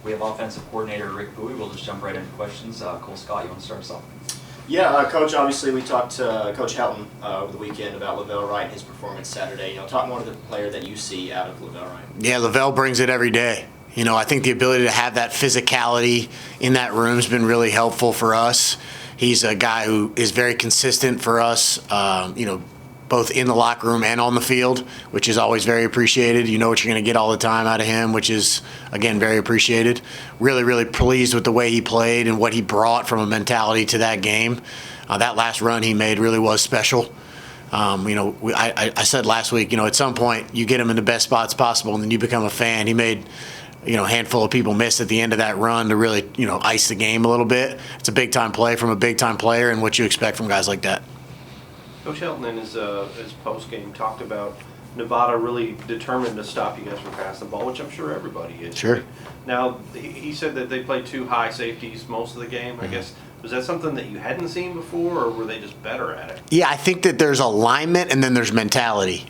We have offensive coordinator Rick Bowie. We'll just jump right into questions. Cole Scott, you want to start us off? Yeah, Coach, obviously we talked to Coach Helton over the weekend about Lavelle Wright and his performance Saturday. Talk more to the player that you see out of Lavelle Wright. Yeah, Lavelle brings it every day. I think the ability to have that physicality in that room has been really helpful for us. He's a guy who is very consistent for us, both in the locker room and on the field, which is always very appreciated. You know what you're going to get all the time out of him, which is, again, very appreciated. Really, really pleased with the way he played and what he brought from a mentality to that game. That last run he made really was special. I said last week, at some point you get him in the best spots possible and then you become a fan. He made a handful of people miss at the end of that run to really, ice the game a little bit. It's a big-time play from a big-time player and what you expect from guys like that. Coach Helton in his post-game talked about Nevada really determined to stop you guys from passing the ball, which I'm sure everybody is. Sure. Right? Now, he said that they played two high safeties most of the game. I guess, was that something that you hadn't seen before, or were they just better at it? Yeah, I think that there's alignment and then there's mentality.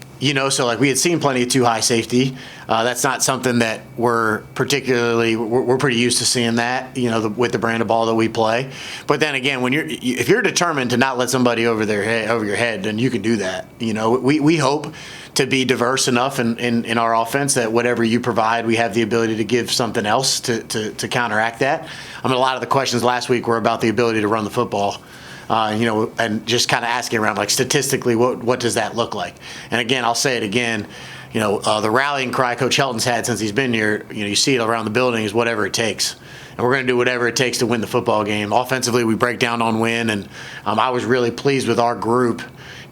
So like we had seen plenty of two high safety. That's not something that we're pretty used to seeing that, with the brand of ball that we play. But then again, if you're determined to not let somebody over your head, then you can do that. We hope to be diverse enough in our offense that whatever you provide, we have the ability to give something else to counteract that. A lot of the questions last week were about the ability to run the football. And just kind of asking around, like statistically, what does that look like? And again, I'll say it again, the rallying cry Coach Helton's had since he's been here, you see it around the building, is whatever it takes. And we're going to do whatever it takes to win the football game. Offensively, we break down on win, and I was really pleased with our group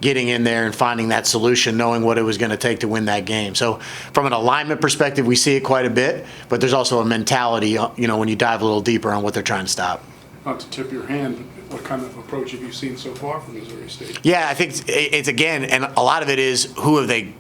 getting in there and finding that solution, knowing what it was going to take to win that game. So from an alignment perspective, we see it quite a bit, but there's also a mentality, when you dive a little deeper on what they're trying to stop. Not to tip your hand, what kind of approach have you seen so far from Missouri State? Yeah, I think it's again, and a lot of it is who have they,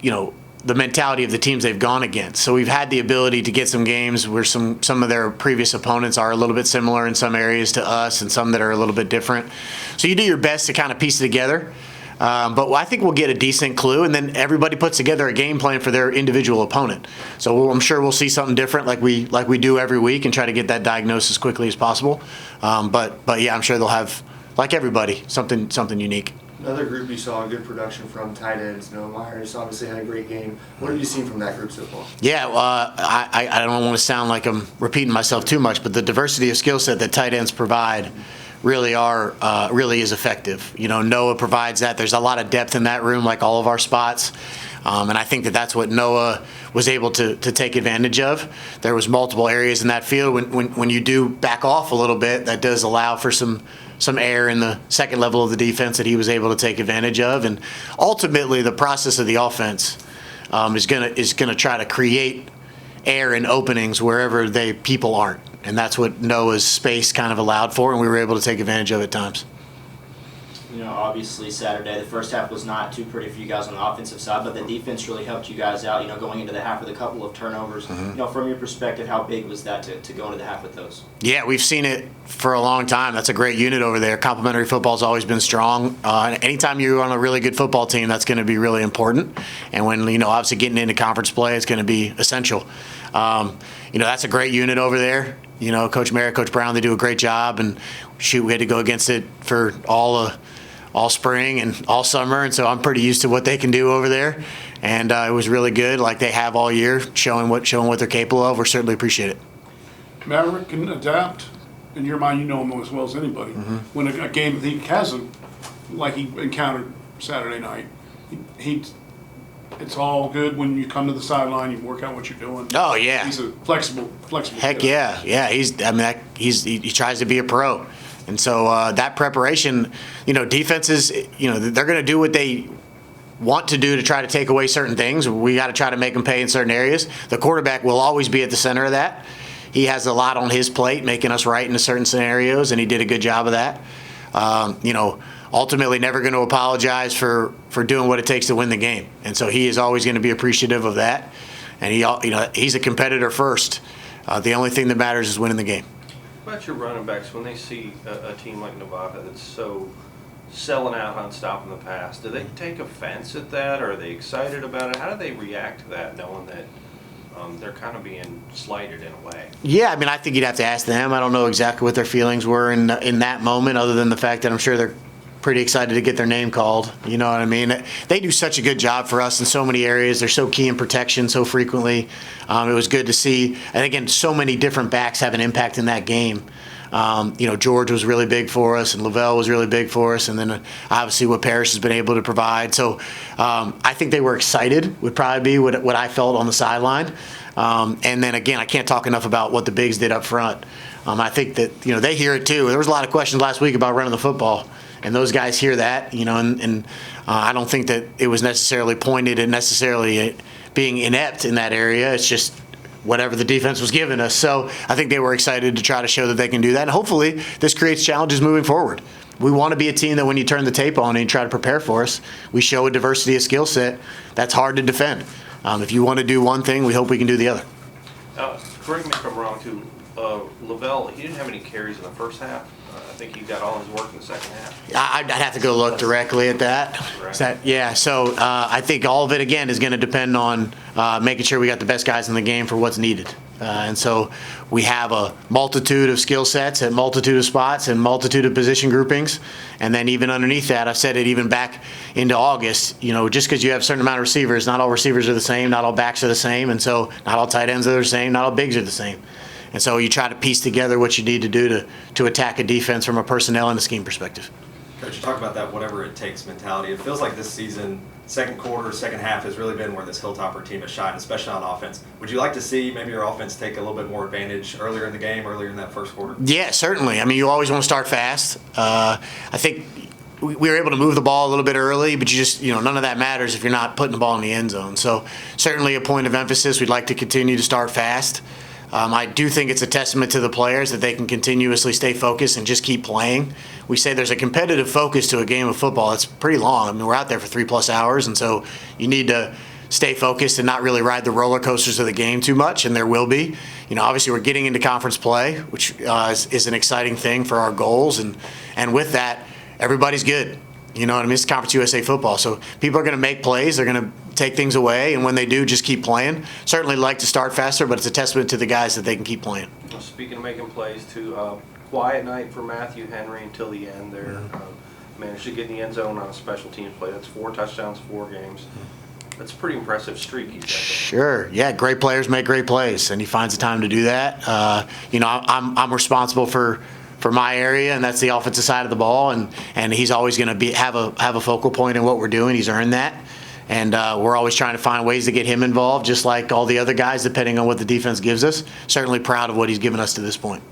the mentality of the teams they've gone against. So we've had the ability to get some games where some of their previous opponents are a little bit similar in some areas to us and some that are a little bit different. So you do your best to kind of piece it together. But I think we'll get a decent clue, and then everybody puts together a game plan for their individual opponent. So I'm sure we'll see something different like we do every week and try to get that diagnosed as quickly as possible. But yeah, I'm sure they'll have, like everybody, something unique. Another group you saw good production from, tight ends. Noah Myers obviously had a great game. What have you seen from that group so far? Yeah, I don't want to sound like I'm repeating myself too much, but the diversity of skill set that tight ends provide really is effective. Noah provides that. There's a lot of depth in that room, like all of our spots. And I think that's what Noah was able to take advantage of. There was multiple areas in that field. When you do back off a little bit, that does allow for some air in the second level of the defense that he was able to take advantage of. And ultimately, the process of the offense is gonna try to create air and openings wherever people aren't. And that's what Noah's space kind of allowed for, and we were able to take advantage of at times. Obviously Saturday, the first half was not too pretty for you guys on the offensive side, but the defense really helped you guys out, going into the half with a couple of turnovers. From your perspective, how big was that to go into the half with those? Yeah, we've seen it for a long time. That's a great unit over there. Complementary football's always been strong. Anytime you're on a really good football team, that's going to be really important. And when, obviously getting into conference play, it's going to be essential. That's a great unit over there. Coach Merritt, Coach Brown, they do a great job. And we had to go against it for all spring and all summer, and so I'm pretty used to what they can do over there. And it was really good, like they have all year, showing what they're capable of. We certainly appreciate it. Maverick can adapt. In your mind, you know him as well as anybody. When a game he hasn't, like he encountered Saturday night, it's all good when you come to the sideline, you work out what you're doing. Oh yeah, he's a flexible. Heck yeah. He tries to be a pro. And so that preparation, defenses, they're going to do what they want to do to try to take away certain things. We got to try to make them pay in certain areas. The quarterback will always be at the center of that. He has a lot on his plate, making us right in certain scenarios, and he did a good job of that. Ultimately, never going to apologize for doing what it takes to win the game. And so he is always going to be appreciative of that. And he's a competitor first. The only thing that matters is winning the game. What about your running backs when they see a team like Nevada that's so selling out on stopping the pass? Do they take offense at that, or are they excited about it? How do they react to that, knowing that they're kind of being slighted in a way. Yeah, I mean, I think you'd have to ask them. I don't know exactly what their feelings were in that moment, other than the fact that I'm sure they're pretty excited to get their name called. You know what I mean? They do such a good job for us in so many areas. They're so key in protection so frequently. It was good to see. And again, so many different backs have an impact in that game. George was really big for us, and Lavelle was really big for us, and then obviously what Parrish has been able to provide. So I think they were excited, would probably be what I felt on the sideline. And then again, I can't talk enough about what the bigs did up front. I think that they hear it too. There was a lot of questions last week about running the football, and those guys hear that. And I don't think that it was necessarily pointed at necessarily being inept in that area. It's just whatever the defense was giving us. So I think they were excited to try to show that they can do that. And hopefully this creates challenges moving forward. We want to be a team that when you turn the tape on and you try to prepare for us, we show a diversity of skill set that's hard to defend. If you want to do one thing, we hope we can do the other. Correct me if I'm wrong too. Lavelle, he didn't have any carries in the first half. I think he got all his work in the second half. I'd have to go look directly at that. Right. So I think all of it, again, is going to depend on making sure we got the best guys in the game for what's needed. And so we have a multitude of skill sets at multitude of spots and multitude of position groupings. And then even underneath that, I've said it even back into August, just because you have a certain amount of receivers, not all receivers are the same, not all backs are the same, and so not all tight ends are the same, not all bigs are the same. And so you try to piece together what you need to do to attack a defense from a personnel and a scheme perspective. Coach, you talk about that whatever it takes mentality. It feels like this season, second quarter, second half has really been where this Hilltopper team has shined, especially on offense. Would you like to see maybe your offense take a little bit more advantage earlier in the game, earlier in that first quarter? Yeah, certainly. I mean, you always want to start fast. I think we were able to move the ball a little bit early, but you just, none of that matters if you're not putting the ball in the end zone. So certainly a point of emphasis. We'd like to continue to start fast. I do think it's a testament to the players that they can continuously stay focused and just keep playing. We say there's a competitive focus to a game of football. It's pretty long. I mean, we're out there for 3+ hours, and so you need to stay focused and not really ride the roller coasters of the game too much, and there will be. Obviously we're getting into conference play, which is an exciting thing for our goals, and with that, everybody's good. You know what I mean? It's Conference USA football, so people are going to make plays. They're going to take things away, and when they do, just keep playing. Certainly like to start faster, but it's a testament to the guys that they can keep playing. Well, speaking of making plays, too, quiet night for Matthew Henry until the end there. Managed to get in the end zone on a special teams play. That's 4 touchdowns, 4 games. That's a pretty impressive streak he's got. Sure. Yeah, great players make great plays, and he finds the time to do that. I'm responsible for my area, and that's the offensive side of the ball, and he's always going to have a focal point in what we're doing. He's earned that, and we're always trying to find ways to get him involved, just like all the other guys, depending on what the defense gives us. Certainly proud of what he's given us to this point.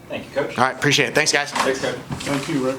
Thank you, Coach. All right, appreciate it. Thanks, guys. Thanks, Coach. Thank you, Rick.